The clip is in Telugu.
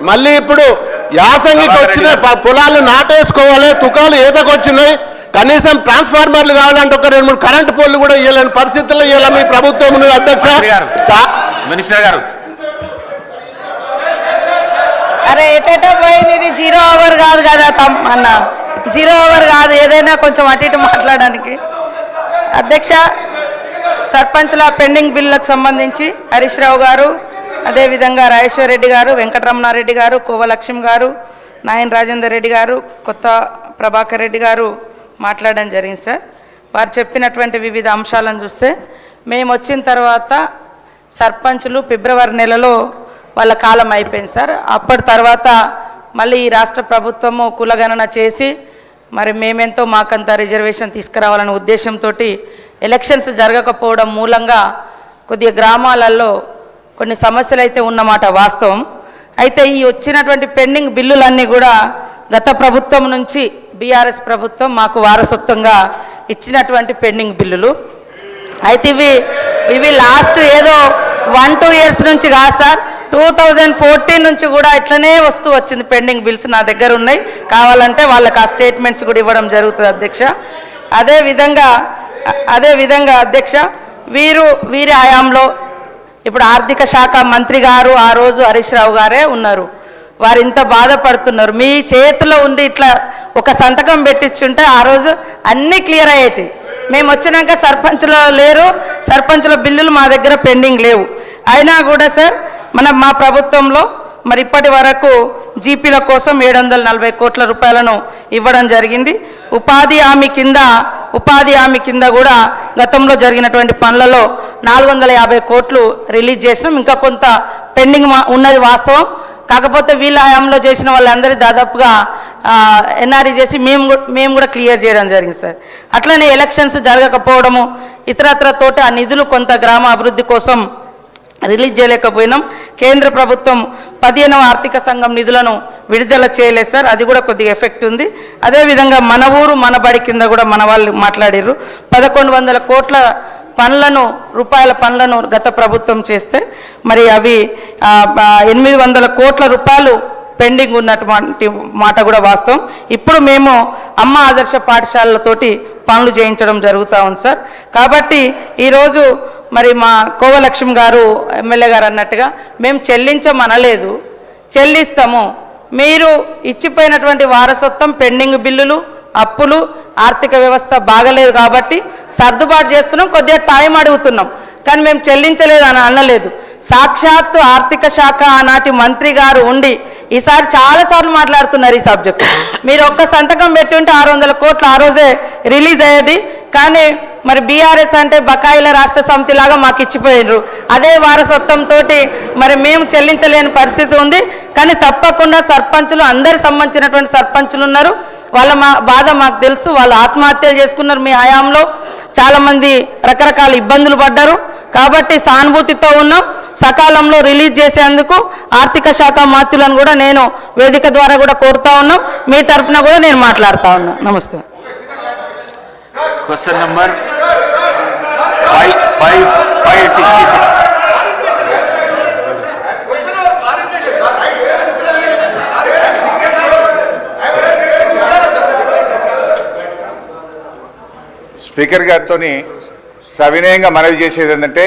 మళ్ళీ ఇప్పుడు యాసంగికి వచ్చిన పొలాలు నాటేసుకోవాలి, తుకాలు ఈతకు వచ్చినాయి, కనీసం ట్రాన్స్ఫార్మర్లు కావాలంటే ఒక 2-3 కరెంటు పోల్లు కూడా ఇవ్వలేని పరిస్థితుల్లో ఇవ్వాలి మీ ప్రభుత్వం. అధ్యక్ష మినిస్టర్ గారు అరే ఎటో పోయింది, ఇది 0 అవర్ కాదు కదా అన్న, 0 అవర్ కాదు, ఏదైనా కొంచెం అటు ఇటు మాట్లాడడానికి. అధ్యక్ష, సర్పంచ్ల పెండింగ్ బిల్లులకు సంబంధించి హరీష్ రావు గారు, అదేవిధంగా రాజేశ్వర్ రెడ్డి గారు, వెంకటరమణారెడ్డి గారు, కోవలక్ష్మి గారు, నాయన్ రాజేందర్ రెడ్డి గారు, కొత్త ప్రభాకర్ రెడ్డి గారు మాట్లాడడం జరిగింది సార్. వారు చెప్పినటువంటి వివిధ అంశాలను చూస్తే మేము వచ్చిన తర్వాత సర్పంచులు ఫిబ్రవరి నెలలో వాళ్ళ కాలం అయిపోయింది సార్. అప్పటి తర్వాత మళ్ళీ ఈ రాష్ట్ర ప్రభుత్వము కులగణన చేసి మరి మేమెంతో మాకంత రిజర్వేషన్ తీసుకురావాలనే ఉద్దేశంతో ఎలక్షన్స్ జరగకపోవడం మూలంగా కొద్దిగా గ్రామాలలో కొన్ని సమస్యలు అయితే ఉన్నమాట వాస్తవం. అయితే ఈ వచ్చినటువంటి పెండింగ్ బిల్లులన్నీ కూడా గత ప్రభుత్వం నుంచి బీఆర్ఎస్ ప్రభుత్వం మాకు వారసత్వంగా ఇచ్చినటువంటి పెండింగ్ బిల్లులు. అయితే ఇవి లాస్ట్ ఏదో 1-2 ఇయర్స్ నుంచి కాదు సార్, 2014 నుంచి కూడా ఇట్లనే వస్తూ వచ్చింది. పెండింగ్ బిల్స్ నా దగ్గర ఉన్నాయి, కావాలంటే వాళ్ళకి ఆ స్టేట్మెంట్స్ కూడా ఇవ్వడం జరుగుతుంది అధ్యక్ష. అదేవిధంగా అధ్యక్ష, వీరి హయాంలో ఇప్పుడు ఆర్థిక శాఖ మంత్రి గారు ఆ రోజు హరీష్ రావు గారే ఉన్నారు. వారు ఇంత బాధపడుతున్నారు. మీ చేతిలో ఉండి ఇట్లా ఒక సంతకం పెట్టించుంటే ఆ రోజు అన్నీ క్లియర్ అయ్యేటి. మేము వచ్చినాక సర్పంచ్లో లేరు, సర్పంచ్ల బిల్లులు మా దగ్గర పెండింగ్ లేవు. అయినా కూడా సార్ మా ప్రభుత్వంలో మరి ఇప్పటి వరకు జీపీల కోసం 740 కోట్ల రూపాయలను ఇవ్వడం జరిగింది. ఉపాధి హామీ కింద కూడా గతంలో జరిగినటువంటి పనులలో 450 కోట్లు రిలీజ్ చేసినాం. ఇంకా కొంత పెండింగ్ ఉన్నది వాస్తవం. కాకపోతే వీళ్ళ హయాంలో చేసిన వాళ్ళందరి దాదాపుగా ఎన్ఆర్ఈ చేసి మేము కూడా క్లియర్ చేయడం జరిగింది సార్. అట్లనే ఎలక్షన్స్ జరగకపోవడము ఇతరత్రతోటి ఆ నిధులు కొంత గ్రామ అభివృద్ధి కోసం రిలీజ్ చేయలేకపోయినాం. కేంద్ర ప్రభుత్వం 15వ ఆర్థిక సంఘం నిధులను విడుదల చేయలేదు సార్, అది కూడా కొద్దిగా ఎఫెక్ట్ ఉంది. అదేవిధంగా మన ఊరు మన బడి కింద కూడా మన వాళ్ళు మాట్లాడారు. 1100 కోట్ల రూపాయల పనులను గత ప్రభుత్వం చేస్తే మరి అవి 800 కోట్ల రూపాయలు పెండింగ్ ఉన్నటువంటి మాట కూడా వాస్తవం. ఇప్పుడు మేము అమ్మ ఆదర్శ పాఠశాలలతోటి పనులు చేయించడం జరుగుతూ ఉంది సార్. కాబట్టి ఈరోజు మరి మా కోవలక్ష్మి గారు ఎమ్మెల్యే గారు అన్నట్టుగా మేము చెల్లించమనలేదు, చెల్లిస్తాము. మీరు ఇచ్చిపోయినటువంటి వారసత్వం పెండింగ్ బిల్లులు, అప్పులు, ఆర్థిక వ్యవస్థ బాగలేదు కాబట్టి సర్దుబాటు చేస్తున్నాం, కొద్దిగా టైం అడుగుతున్నాం. కానీ మేము చెల్లించలేదు అని అనలేదు. సాక్షాత్తు ఆర్థిక శాఖ ఆనాటి మంత్రి గారు ఉండి ఈసారి చాలాసార్లు మాట్లాడుతున్నారు ఈ సబ్జెక్ట్. మీరు ఒక్క సంతకం పెట్టి ఉంటే 600 కోట్లు ఆ రోజే రిలీజ్ అయ్యేది. కానీ మరి బీఆర్ఎస్ అంటే బకాయిల రాష్ట్ర సమితి లాగా మాకు ఇచ్చిపోయినారు. అదే వారసత్వంతో మరి మేము చెల్లించలేని పరిస్థితి ఉంది. కానీ తప్పకుండా సర్పంచులు, అందరి సంబంధించినటువంటి సర్పంచులు ఉన్నారు, వాళ్ళ బాధ మాకు తెలుసు. వాళ్ళు ఆత్మహత్యలు చేసుకున్నారు మీ హయాంలో, చాలామంది రకరకాల ఇబ్బందులు పడ్డారు. కాబట్టి సానుభూతితో ఉన్నాం. సకాలంలో రిలీజ్ చేసేందుకు ఆర్థిక శాఖ మంత్రులను కూడా నేను వేదిక ద్వారా కూడా కోరుతా ఉన్నాం. మీ తరఫున కూడా నేను మాట్లాడుతూ ఉన్నా. నమస్తే. Question number 566. స్పీకర్ గారితో సవినయంగా మనవి చేసేది ఏంటంటే